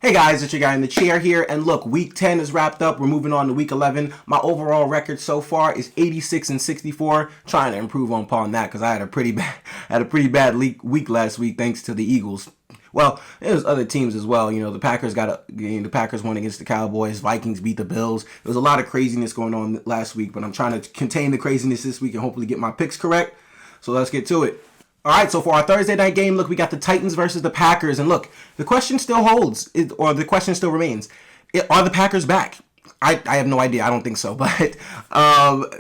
Hey guys, it's your guy in the chair here, and look, week 10 is wrapped up. We're moving on to week 11. My overall record so far is 86-64. Trying to improve upon that because I had a pretty bad week last week thanks to the Eagles. Well, there's other teams as well. You know, the Packers won against the Cowboys. Vikings beat the Bills. There was a lot of craziness going on last week, but I'm trying to contain the craziness this week and hopefully get my picks correct. So let's get to it. All right, so for our Thursday night game, look, we got the Titans versus the Packers. And look, the question still holds, or the question still remains. Are the Packers back? I have no idea. I don't think so. But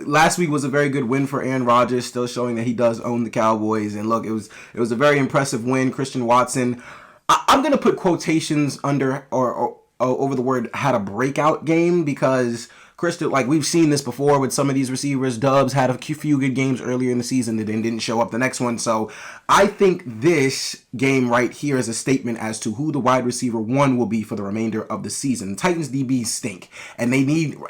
last week was a very good win for Aaron Rodgers, still showing that he does own the Cowboys. And look, it was a very impressive win. Christian Watson, I'm going to put quotations under or over the word had a breakout game because Christian, like we've seen this before with some of these receivers. Dubs had a few good games earlier in the season that then didn't show up the next one. So I think this game right here is a statement as to who the wide receiver one will be for the remainder of the season. Titans DBs stink, and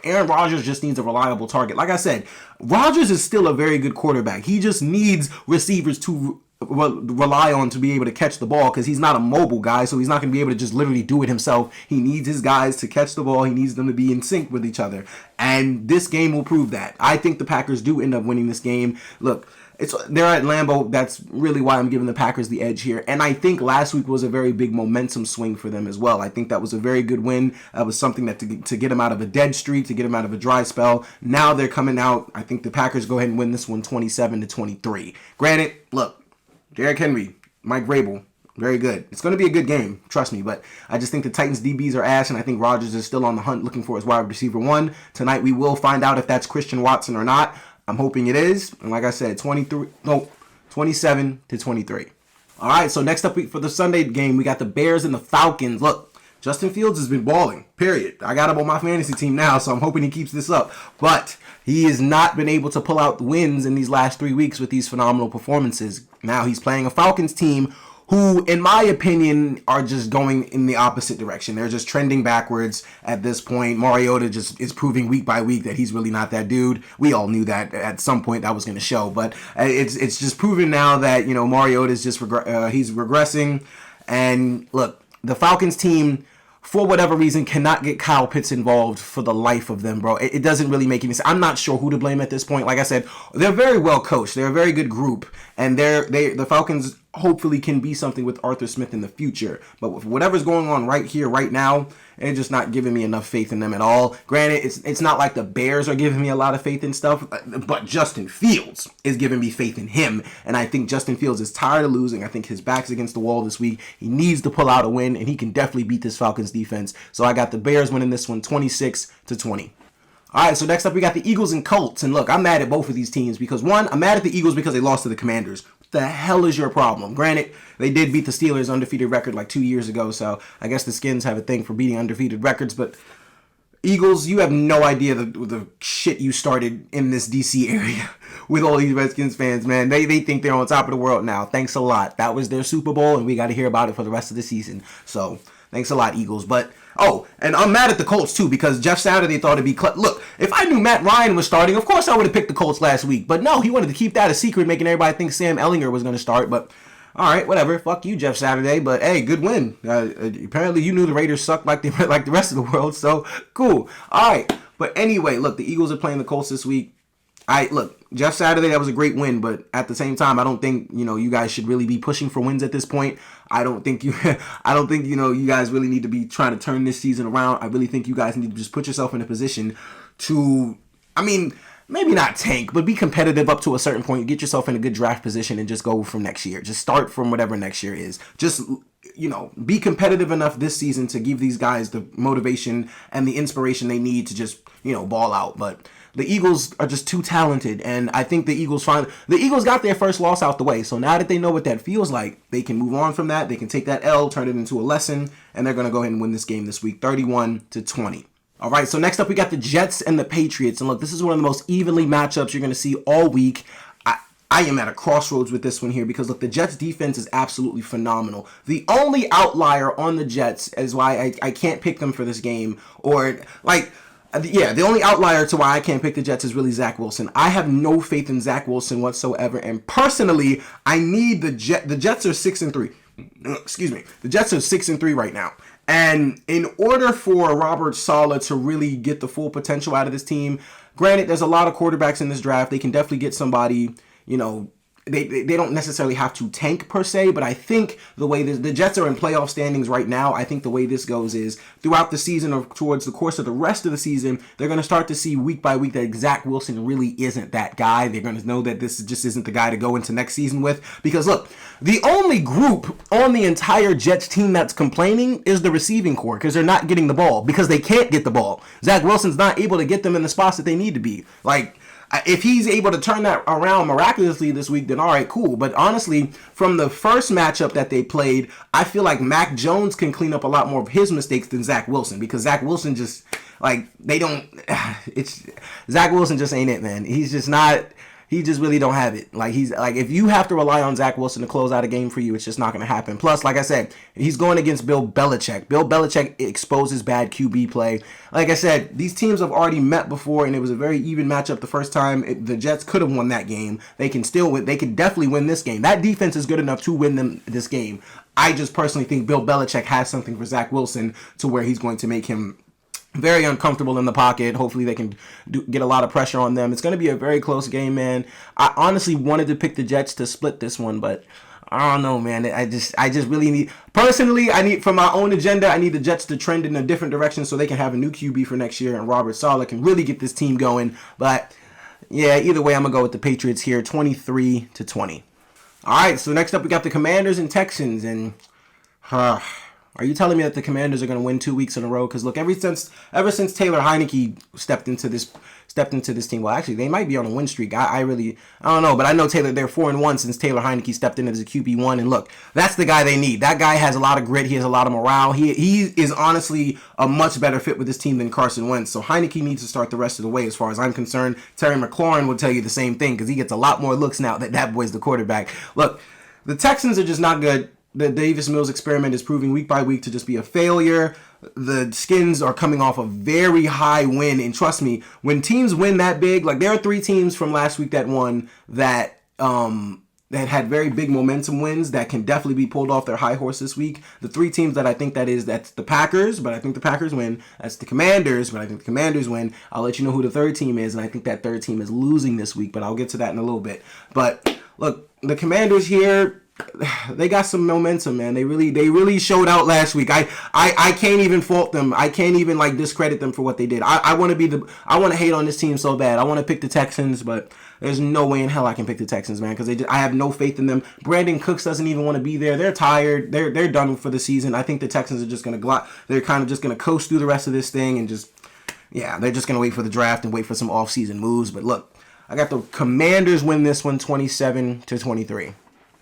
Aaron Rodgers just needs a reliable target. Like I said, Rodgers is still a very good quarterback. He just needs receivers to rely on to be able to catch the ball because he's not a mobile guy, so he's not going to be able to just literally do it himself. He needs his guys to catch the ball. He needs them to be in sync with each other, and this game will prove that. I think the Packers do end up winning this game. Look, they're at Lambeau. That's really why I'm giving the Packers the edge here, and I think last week was a very big momentum swing for them as well. I think that was a very good win. That was something that to get them out of a dead streak, to get them out of a dry spell. Now they're coming out. I think the Packers go ahead and win this one 27-23. Granted, look, Derrick Henry, Mike Vrabel, very good. It's going to be a good game, trust me, but I just think the Titans DBs are ass, and I think Rodgers is still on the hunt looking for his wide receiver one. Tonight we will find out if that's Christian Watson or not. I'm hoping it is, and like I said, 27-23. All right, so next up for the Sunday game, we got the Bears and the Falcons. Look, Justin Fields has been balling, period. I got him on my fantasy team now, so I'm hoping he keeps this up. But he has not been able to pull out the wins in these last 3 weeks with these phenomenal performances. Now he's playing a Falcons team who, in my opinion, are just going in the opposite direction. They're just trending backwards at this point. Mariota just is proving week by week that he's really not that dude. We all knew that at some point that was going to show, but it's just proven now that, you know, Mariota is just he's regressing. And look, the Falcons team, for whatever reason, cannot get Kyle Pitts involved for the life of them, bro. It doesn't really make any sense. I'm not sure who to blame at this point. Like I said, they're very well coached. They're a very good group, and the Falcons hopefully can be something with Arthur Smith in the future. But with whatever's going on right here, right now, it's just not giving me enough faith in them at all. Granted, it's not like the Bears are giving me a lot of faith in stuff, but Justin Fields is giving me faith in him. And I think Justin Fields is tired of losing. I think his back's against the wall this week. He needs to pull out a win, and he can definitely beat this Falcons defense. So I got the Bears winning this one 26-20. All right, so next up we got the Eagles and Colts. And look, I'm mad at both of these teams because, one, I'm mad at the Eagles because they lost to the Commanders. What the hell is your problem? Granted, they did beat the Steelers' undefeated record like 2 years ago, so I guess the Skins have a thing for beating undefeated records. But Eagles, you have no idea the shit you started in this D.C. area with all these Redskins fans, man. They think they're on top of the world now. Thanks a lot. That was their Super Bowl, and we got to hear about it for the rest of the season. So thanks a lot, Eagles. But, and I'm mad at the Colts, too, because Jeff Saturday thought it'd be... Look, if I knew Matt Ryan was starting, of course I would have picked the Colts last week. But no, he wanted to keep that a secret, making everybody think Sam Ellinger was going to start. But, all right, whatever. Fuck you, Jeff Saturday. But, hey, good win. Apparently you knew the Raiders sucked like the rest of the world, so cool. All right. But anyway, look, the Eagles are playing the Colts this week. Look, Jeff Saturday, that was a great win, but at the same time, I don't think, you guys should really be pushing for wins at this point. I don't think, you guys really need to be trying to turn this season around. I really think you guys need to just put yourself in a position to, maybe not tank, but be competitive up to a certain point. Get yourself in a good draft position and just go from next year. Just start from whatever next year is. Just, be competitive enough this season to give these guys the motivation and the inspiration they need to just, ball out. But the Eagles are just too talented, and I think the Eagles got their first loss out the way. So now that they know what that feels like, they can move on from that. They can take that L, turn it into a lesson, and they're going to go ahead and win this game this week, 31-20. All right, so next up we got the Jets and the Patriots. And look, this is one of the most evenly matchups you're going to see all week. I am at a crossroads with this one here because, look, the Jets defense is absolutely phenomenal. The only outlier on the Jets is why I can't pick them for this game, the only outlier to why I can't pick the Jets is really Zach Wilson. I have no faith in Zach Wilson whatsoever, and personally, I need the Jets are 6-3. Excuse me. The Jets are 6-3 right now, And in order for Robert Saleh to really get the full potential out of this team, granted, there's a lot of quarterbacks in this draft. They can definitely get somebody, they don't necessarily have to tank per se, but I think the way the Jets are in playoff standings right now, I think the way this goes is throughout the season or towards the course of the rest of the season, they're going to start to see week by week that Zach Wilson really isn't that guy. They're going to know that this just isn't the guy to go into next season with. Because look, the only group on the entire Jets team that's complaining is the receiving corps because they're not getting the ball because they can't get the ball. Zach Wilson's not able to get them in the spots that they need to be. Like, if he's able to turn that around miraculously this week, then all right, cool. But honestly, from the first matchup that they played, I feel like Mac Jones can clean up a lot more of his mistakes than Zach Wilson because Zach Wilson just, Zach Wilson just ain't it, man. He's just not. He just really don't have it. If you have to rely on Zach Wilson to close out a game for you, it's just not going to happen. Plus, like I said, he's going against Bill Belichick. Bill Belichick exposes bad QB play. Like I said, these teams have already met before, and it was a very even matchup the first time. The Jets could have won that game. They can still win. They can definitely win this game. That defense is good enough to win them this game. I just personally think Bill Belichick has something for Zach Wilson to where he's going to make him very uncomfortable in the pocket. Hopefully they can get a lot of pressure on them. It's going to be a very close game, man. I honestly wanted to pick the Jets to split this one, but I don't know, man. I just really need, personally, for my own agenda, I need the Jets to trend in a different direction so they can have a new QB for next year and Robert Saleh can really get this team going. But yeah, either way, I'm going to go with the Patriots here, 23-20. All right, so next up we got the Commanders and Texans, and are you telling me that the Commanders are going to win 2 weeks in a row? Because look, ever since Taylor Heineke stepped into this team, well, actually, they might be on a win streak. I don't know, but I know they're 4-1 since Taylor Heineke stepped in as a QB1. And look, that's the guy they need. That guy has a lot of grit. He has a lot of morale. He is honestly a much better fit with this team than Carson Wentz. So Heineke needs to start the rest of the way, as far as I'm concerned. Terry McLaurin will tell you the same thing because he gets a lot more looks now that boy's the quarterback. Look, the Texans are just not good. The Davis Mills experiment is proving week by week to just be a failure. The Skins are coming off a very high win, and trust me, when teams win that big, like there are 3 teams from last week that won that had very big momentum wins that can definitely be pulled off their high horse this week. The 3 teams that I think that's the Packers, but I think the Packers win. That's the Commanders, but I think the Commanders win. I'll let you know who the third team is, and I think that third team is losing this week, but I'll get to that in a little bit. But look, the Commanders here, they got some momentum, man. They really showed out last week. I can't even fault them. I can't even discredit them for what they did. I want to hate on this team so bad. I want to pick the Texans, but there's no way in hell I can pick the Texans, man, because I have no faith in them. Brandon Cooks doesn't even want to be there. They're tired. They're done for the season. I think the Texans are just they're kind of just gonna coast through the rest of this thing and they're just gonna wait for the draft and wait for some off-season moves. But look, I got the Commanders win this one 27-23.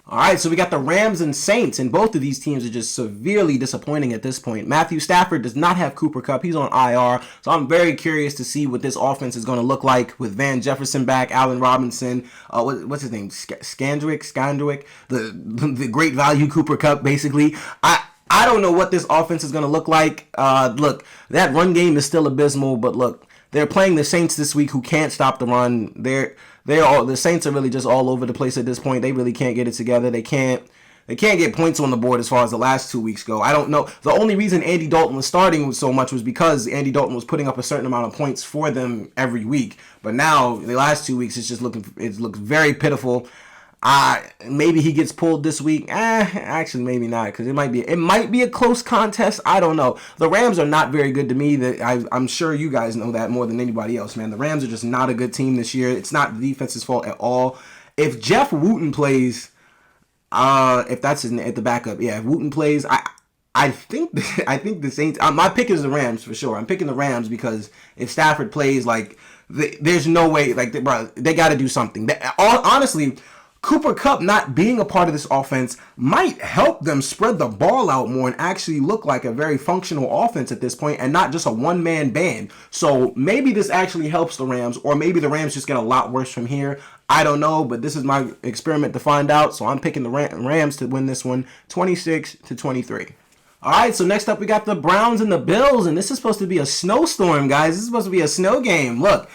All right, so we got the Rams and Saints, and both of these teams are just severely disappointing at this point. Matthew Stafford does not have Cooper Kupp. He's on IR, so I'm very curious to see what this offense is going to look like with Van Jefferson back, Allen Robinson, what's his name, Scandrick, the great value Cooper Kupp, basically. I don't know what this offense is going to look like. Look, that run game is still abysmal, but look, they're playing the Saints this week who can't stop the run. The Saints are really just all over the place at this point. They really can't get it together. They can't get points on the board as far as the last 2 weeks go. I don't know. The only reason Andy Dalton was starting so much was because Andy Dalton was putting up a certain amount of points for them every week. But now the last 2 weeks it looks very pitiful. Maybe he gets pulled this week. Actually, maybe not, because it might be a close contest. I don't know. The Rams are not very good to me. I'm sure you guys know that more than anybody else, man. The Rams are just not a good team this year. It's not the defense's fault at all. If Jeff Wooten plays, if that's at the backup, if Wooten plays, I think the Saints. My pick is the Rams for sure. I'm picking the Rams because if Stafford plays, there's no way. They got to do something. Honestly, Cooper Kupp not being a part of this offense might help them spread the ball out more and actually look like a very functional offense at this point and not just a one-man band. So maybe this actually helps the Rams, or maybe the Rams just get a lot worse from here. I don't know, but this is my experiment to find out. So I'm picking the Rams to win this one 26-23. All right, so next up we got the Browns and the Bills, and this is supposed to be a snowstorm, guys. This is supposed to be a snow game. Look,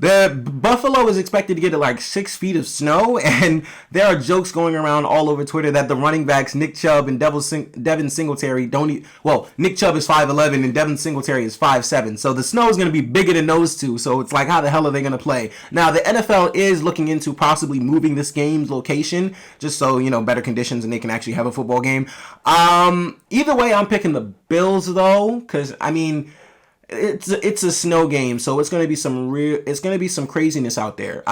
The Buffalo is expected to get like 6 feet of snow, and there are jokes going around all over Twitter that the running backs Nick Chubb and Devin Singletary don't eat. Well, Nick Chubb is 5'11" and Devin Singletary is 5'7", so the snow is going to be bigger than those two. So it's like, how the hell are they going to play? Now the NFL is looking into possibly moving this game's location just so better conditions and they can actually have a football game. Either way, I'm picking the Bills though, because I mean, it's a snow game, so it's gonna be some craziness out there.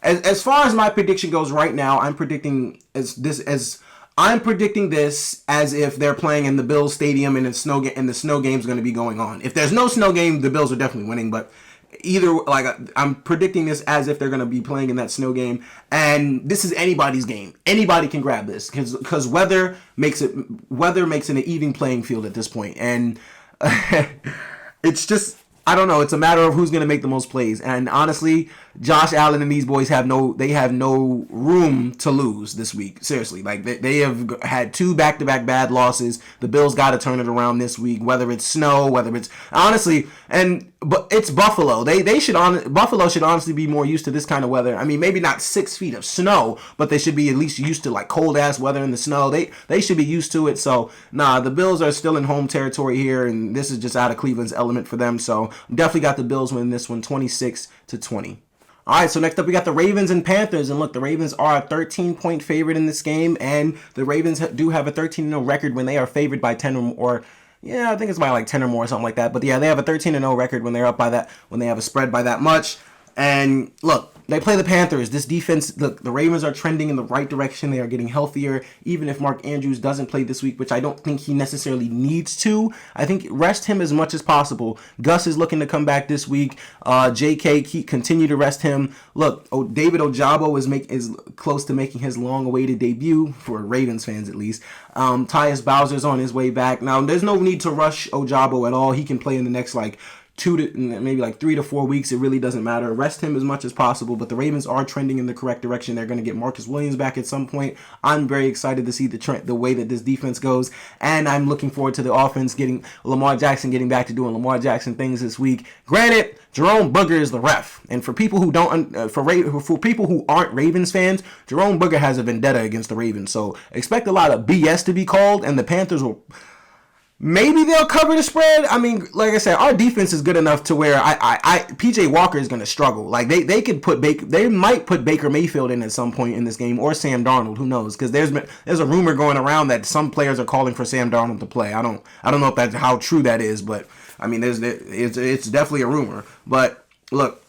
As far as my prediction goes right now, I'm predicting this as if they're playing in the Bills Stadium and the snow game's going to be going on. If there's no snow game, the Bills are definitely winning. But I'm predicting this as if they're going to be playing in that snow game, and this is anybody's game. Anybody can grab this because weather makes it an even playing field at this point, and. It's just, I don't know. It's a matter of who's going to make the most plays. And honestly, Josh Allen and these boys have no room to lose this week. Seriously, like they have had 2 back-to-back bad losses. The Bills got to turn it around this week, whether it's snow, whether it's honestly, but it's Buffalo. Buffalo should honestly be more used to this kind of weather. I mean, maybe not 6 feet of snow, but they should be at least used to like cold ass weather in the snow. They should be used to it. So the Bills are still in home territory here, and this is just out of Cleveland's element for them. So definitely got the Bills winning this one, 26-20. All right, so next up we got the Ravens and Panthers. And look, the Ravens are a 13-point favorite in this game, and the Ravens do have a 13-0 record when they are favored by 10 or yeah, I think it's by like 10 or more or something like that. But yeah, they have a 13-0 record when they're up by that, when they have a spread by that much. And look, they play the Panthers. This defense, look, the Ravens are trending in the right direction. They are getting healthier. Even if Mark Andrews doesn't play this week, which I don't think he necessarily needs to, I think rest him as much as possible. Gus is looking to come back this week. JK, continue to rest him. Look, David Ojabo is close to making his long-awaited debut, for Ravens fans at least. Tyus Bowser's on his way back. Now, there's no need to rush Ojabo at all. He can play in the next, 2 to maybe 3 to 4 weeks. It really doesn't matter. Rest him as much as possible, but the Ravens are trending in the correct direction. They're going to get Marcus Williams back at some point. I'm very excited to see the way that this defense goes, and I'm looking forward to the offense getting Lamar Jackson getting back to doing Lamar Jackson things this week. Granted, Jerome Booger is the ref, and for people who for people who aren't Ravens fans, Jerome Booger has a vendetta against the Ravens. So expect a lot of BS to be called, and the Panthers will. Maybe they'll cover the spread. I mean, like I said, our defense is good enough to where PJ Walker is going to struggle. Like they might put Baker Mayfield in at some point in this game, or Sam Darnold. Who knows? Because there's a rumor going around that some players are calling for Sam Darnold to play. I don't know if that's how true that is, but I mean, it's definitely a rumor. But look.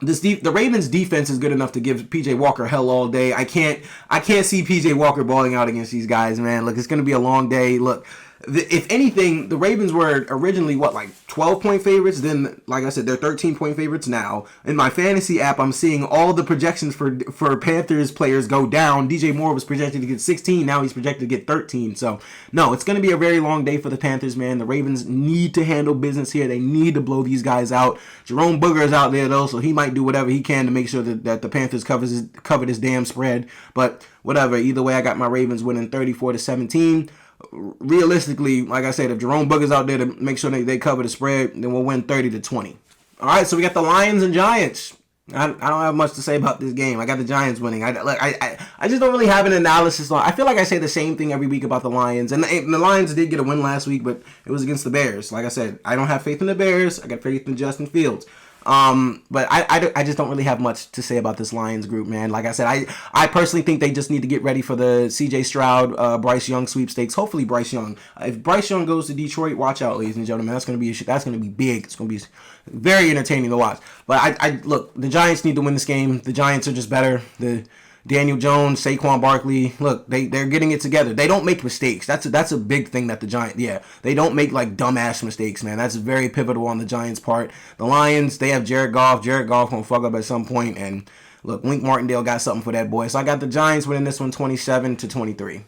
The Ravens defense is good enough to give PJ Walker hell all day. I can't see PJ Walker balling out against these guys, man. Look, it's going to be a long day. Look, if anything, the Ravens were originally 12-point favorites. Then, like I said, they're 13-point favorites now. In my fantasy app, I'm seeing all the projections for Panthers players go down. DJ Moore was projected to get 16. Now he's projected to get 13. So, no, it's going to be a very long day for the Panthers, man. The Ravens need to handle business here. They need to blow these guys out. Jerome Booger is out there, though, so he might do whatever he can to make sure that the Panthers cover this damn spread. But whatever. Either way, I got my Ravens winning 34-17. Realistically, like I said, if Jerome Booger's out there to make sure they cover the spread, then we'll win 30-20. All right, so we got the Lions and Giants. I don't have much to say about this game. I got the Giants winning. I just don't really have an analysis on. I feel like I say the same thing every week about the Lions, and the Lions did get a win last week, but it was against the Bears. Like I said, I don't have faith in the Bears. I got faith in Justin Fields. But I just don't really have much to say about this Lions group, man. Like I said, I personally think they just need to get ready for the CJ Stroud, Bryce Young sweepstakes. Hopefully Bryce Young. If Bryce Young goes to Detroit, watch out, ladies and gentlemen. That's gonna be big. It's gonna be very entertaining to watch. But I look, the Giants need to win this game. The Giants are just better. The Daniel Jones, Saquon Barkley, look, they're getting it together. They don't make mistakes. That's a big thing that the Giants, they don't make dumbass mistakes, man. That's very pivotal on the Giants' part. The Lions, they have Jared Goff. Jared Goff gonna fuck up at some point, and look, Wink Martindale got something for that boy. So I got the Giants winning this one 27-23.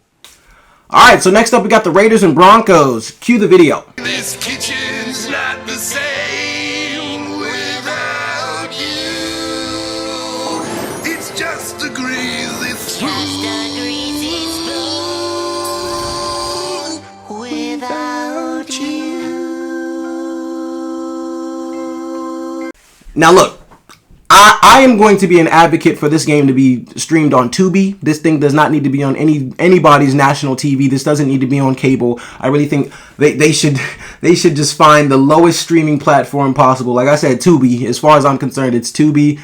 All right, so next up we got the Raiders and Broncos. Cue the video. This kitchen's not the same without you. It's just a greasy spoon without you. Now look, I am going to be an advocate for this game to be streamed on Tubi. This thing does not need to be on anybody's national TV. This doesn't need to be on cable. I really think they should just find the lowest streaming platform possible. Like I said, Tubi. As far as I'm concerned, it's Tubi.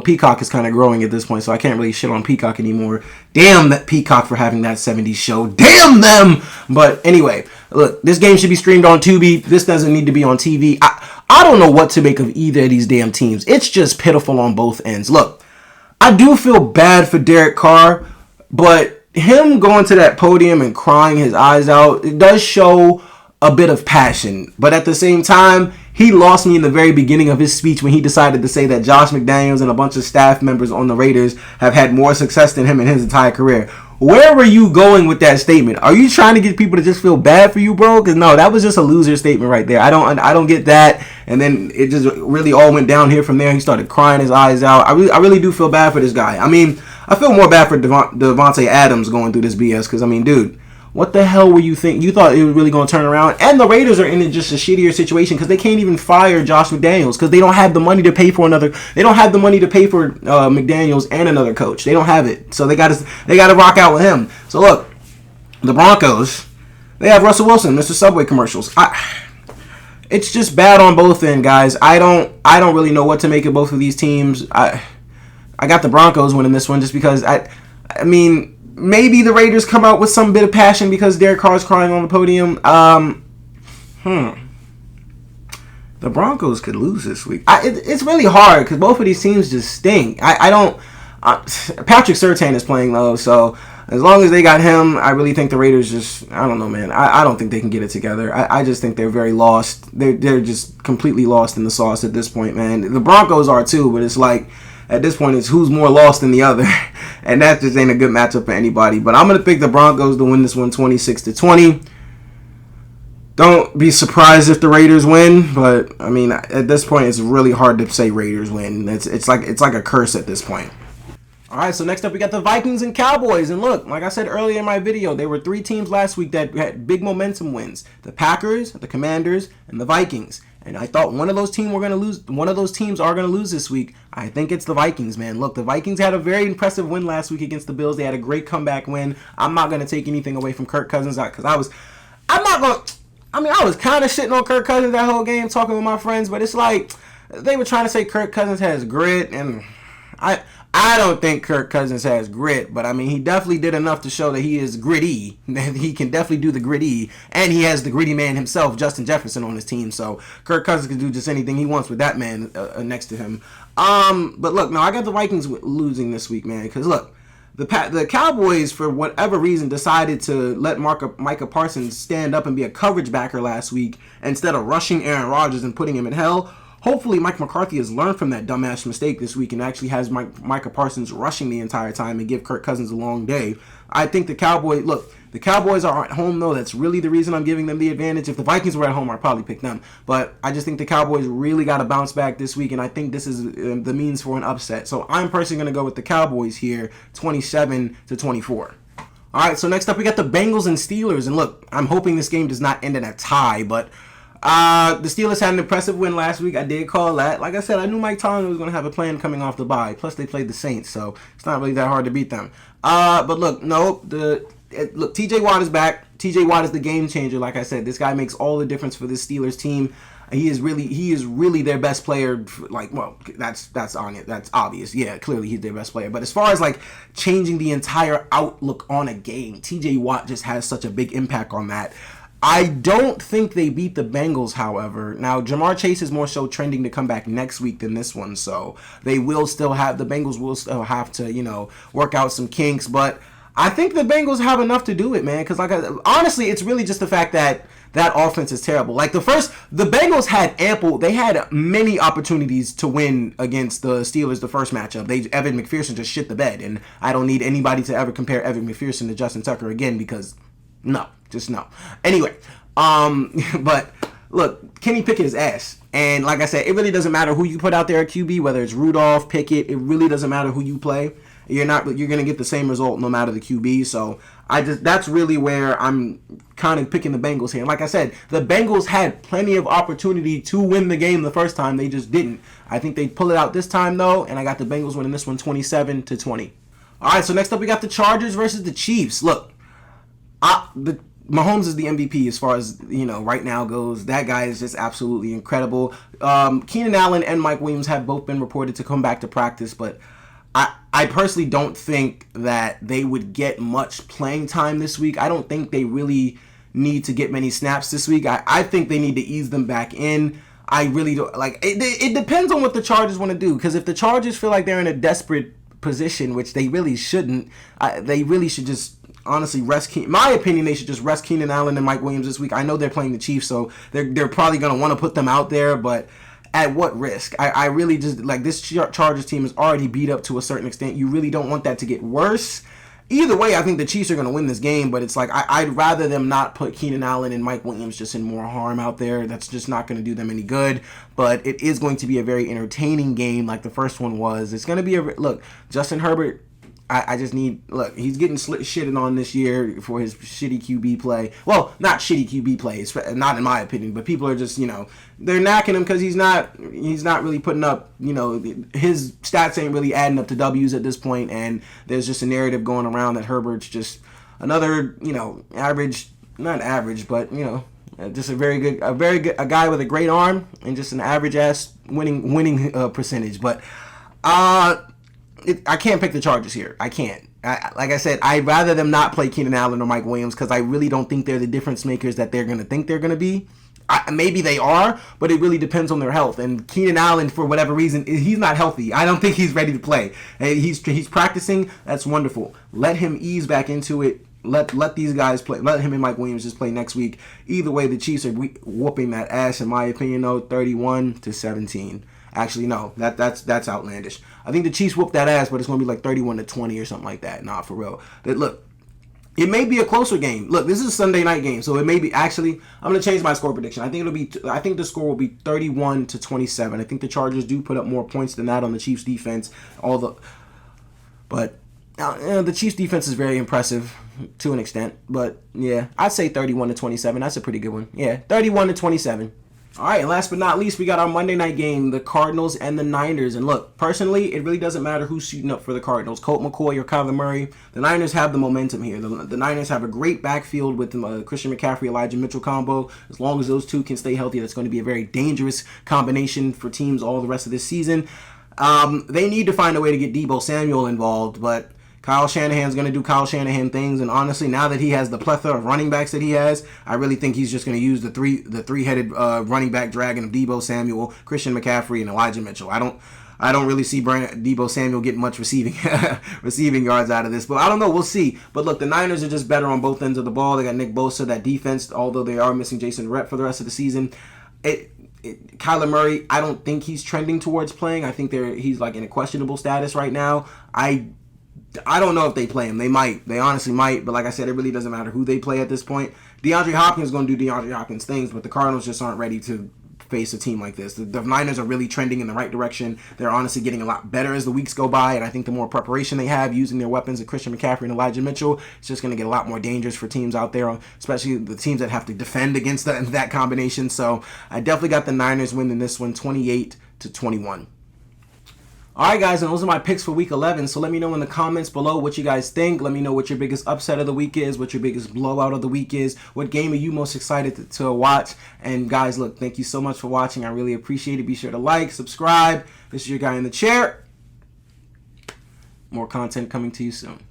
Peacock is kind of growing at this point, so I can't really shit on Peacock anymore. Damn that Peacock for having that 70s show. Damn them! But anyway, look, this game should be streamed on Tubi. This doesn't need to be on TV. I don't know what to make of either of these damn teams. It's just pitiful on both ends. Look, I do feel bad for Derek Carr, but him going to that podium and crying his eyes out, it does show a bit of passion. But at the same time, he lost me in the very beginning of his speech when he decided to say that Josh McDaniels and a bunch of staff members on the Raiders have had more success than him in his entire career. Where were you going with that statement? Are you trying to get people to just feel bad for you, bro? Because no, that was just a loser statement right there. I don't get that. And then it just really all went down here from there. He started crying his eyes out. I really do feel bad for this guy. I mean, I feel more bad for Devontae Adams going through this BS. Because I mean, dude, what the hell were you thinking? You thought it was really going to turn around? And the Raiders are in just a shittier situation because they can't even fire Josh McDaniels because they don't have the money to pay for another. They don't have the money to pay for McDaniels and another coach. They don't have it, so they got to rock out with him. So look, the Broncos, they have Russell Wilson, Mr. Subway commercials. It's just bad on both ends, guys. I don't really know what to make of both of these teams. I got the Broncos winning this one just because I mean. Maybe the Raiders come out with some bit of passion because Derek Carr's crying on the podium. The Broncos could lose this week. It's really hard because both of these teams just stink. Patrick Surtain is playing though, so as long as they got him, I really think the Raiders just, I don't know, man. I don't think they can get it together. I just think they're very lost. They're just completely lost in the sauce at this point, man. The Broncos are too, but it's like, at this point, it's who's more lost than the other. And that just ain't a good matchup for anybody. But I'm going to pick the Broncos to win this one 26-20. Don't be surprised if the Raiders win. But, I mean, at this point, it's really hard to say Raiders win. It's like a curse at this point. All right, so next up we got the Vikings and Cowboys. And look, like I said earlier in my video, there were 3 teams last week that had big momentum wins. The Packers, the Commanders, and the Vikings. And I thought one of those teams are going to lose this week. I think it's the Vikings, man. Look, the Vikings had a very impressive win last week against the Bills. They had a great comeback win. I'm not going to take anything away from Kirk Cousins because I was kind of shitting on Kirk Cousins that whole game, talking with my friends, but it's like they were trying to say Kirk Cousins has grit, and I don't think Kirk Cousins has grit, but I mean, he definitely did enough to show that he is gritty. He can definitely do the gritty, and he has the gritty man himself, Justin Jefferson, on his team. So Kirk Cousins can do just anything he wants with that man next to him. But look, no, I got the Vikings losing this week, man, because look, the Cowboys, for whatever reason, decided to let Micah Parsons stand up and be a coverage backer last week instead of rushing Aaron Rodgers and putting him in hell. Hopefully, Mike McCarthy has learned from that dumbass mistake this week and actually has Micah Parsons rushing the entire time and give Kirk Cousins a long day. I think the Cowboys are at home, though. That's really the reason I'm giving them the advantage. If the Vikings were at home, I'd probably pick them. But I just think the Cowboys really got to bounce back this week, and I think this is the means for an upset. So I'm personally going to go with the Cowboys here, 27-24. All right, so next up we got the Bengals and Steelers. And look, I'm hoping this game does not end in a tie, but the Steelers had an impressive win last week. I did call that. Like I said, I knew Mike Tomlin was going to have a plan coming off the bye. Plus, they played the Saints, so it's not really that hard to beat them. But look, TJ Watt is back. TJ Watt is the game changer. Like I said, this guy makes all the difference for this Steelers team. He is really their best player. That's on it. That's obvious. Yeah, clearly he's their best player. But as far as like changing the entire outlook on a game, TJ Watt just has such a big impact on that. I don't think they beat the Bengals, however. Now, Jamar Chase is more so trending to come back next week than this one, so the Bengals will still have to, work out some kinks, but I think the Bengals have enough to do it, man, because honestly, it's really just the fact that offense is terrible. Like the Bengals had many opportunities to win against the Steelers the first matchup. Evan McPherson just shit the bed, and I don't need anybody to ever compare Evan McPherson to Justin Tucker again because no. Just no. Anyway, but look, Kenny Pickett is ass. And like I said, it really doesn't matter who you put out there at QB, whether it's Rudolph, Pickett, it really doesn't matter who you play. you're gonna get the same result no matter the QB. So that's really where I'm kind of picking the Bengals here. And like I said, the Bengals had plenty of opportunity to win the game the first time. They just didn't. I think they pull it out this time though, and I got the Bengals winning this one 27-20. All right, so next up we got the Chargers versus the Chiefs. Look, Mahomes is the MVP as far as right now goes. That guy is just absolutely incredible. Keenan Allen and Mike Williams have both been reported to come back to practice, but I personally don't think that they would get much playing time this week. I don't think they really need to get many snaps this week. I think they need to ease them back in. I really don't like it. It depends on what the Chargers want to do, because if the Chargers feel like they're in a desperate position, which they really shouldn't, they really should just honestly rest my opinion, they should just rest Keenan Allen and Mike Williams this week. I know they're playing the Chiefs, so they're probably going to want to put them out there, but at what risk? I really just, like, this Chargers team is already beat up to a certain extent. You really don't want that to get worse. Either way, I think the Chiefs are going to win this game, but it's like I'd rather them not put Keenan Allen and Mike Williams just in more harm out there. That's just not going to do them any good, but it is going to be a very entertaining game like the first one was. It's going to be look, Justin Herbert, I just need, look, he's getting shitted on this year for his shitty QB play. Well, not shitty QB play, not in my opinion, but people are just, they're knocking him because he's not really putting up, his stats ain't really adding up to W's at this point, and there's just a narrative going around that Herbert's just another, average, not average, but, just a guy with a great arm and just an average ass winning percentage. But, I can't pick the Chargers here. I can't. Like I said, I'd rather them not play Keenan Allen or Mike Williams because I really don't think they're the difference makers that they're going to think they're going to be. Maybe they are, but it really depends on their health. And Keenan Allen, for whatever reason, he's not healthy. I don't think he's ready to play. He's practicing. That's wonderful. Let him ease back into it. Let these guys play. Let him and Mike Williams just play next week. Either way, the Chiefs are whooping that ass, in my opinion, though, 31-17. Actually, no, that's outlandish. I think the Chiefs whoop that ass, but it's going to be like 31-20 or something like that. Nah, for real. Look, it may be a closer game. Look, this is a Sunday night game, so it may be. Actually, I'm going to change my score prediction. I think the score will be 31-27. I think the Chargers do put up more points than that on the Chiefs defense. But the Chiefs defense is very impressive to an extent. But yeah, I'd say 31-27. That's a pretty good one. Yeah, 31-27. All right, and last but not least, we got our Monday night game, the Cardinals and the Niners. And look, personally, it really doesn't matter who's shooting up for the Cardinals, Colt McCoy or Kyler Murray. The Niners have the momentum here. The Niners have a great backfield with Christian McCaffrey, Elijah Mitchell combo. As long as those two can stay healthy, that's going to be a very dangerous combination for teams all the rest of this season. They need to find a way to get Deebo Samuel involved, but Kyle Shanahan's going to do Kyle Shanahan things, and honestly, now that he has the plethora of running backs that he has, I really think he's just going to use the three-headed running back dragon of Deebo Samuel, Christian McCaffrey, and Elijah Mitchell. I don't really see Deebo Samuel getting much receiving yards out of this, but I don't know. We'll see. But look, the Niners are just better on both ends of the ball. They got Nick Bosa, that defense, although they are missing Jason Verrett for the rest of the season. Kyler Murray, I don't think he's trending towards playing. I think he's like in a questionable status right now. I don't know if they play him. They might. They honestly might. But like I said, it really doesn't matter who they play at this point. DeAndre Hopkins is going to do DeAndre Hopkins things, but the Cardinals just aren't ready to face a team like this. The Niners are really trending in the right direction. They're honestly getting a lot better as the weeks go by, and I think the more preparation they have using their weapons of Christian McCaffrey and Elijah Mitchell, it's just going to get a lot more dangerous for teams out there, especially the teams that have to defend against that combination. So I definitely got the Niners winning this one 28-21. Alright guys, and those are my picks for week 11, so let me know in the comments below what you guys think. Let me know what your biggest upset of the week is, what your biggest blowout of the week is, what game are you most excited to watch. And guys, look, thank you so much for watching. I really appreciate it. Be sure to like, subscribe. This is your guy in the chair. More content coming to you soon.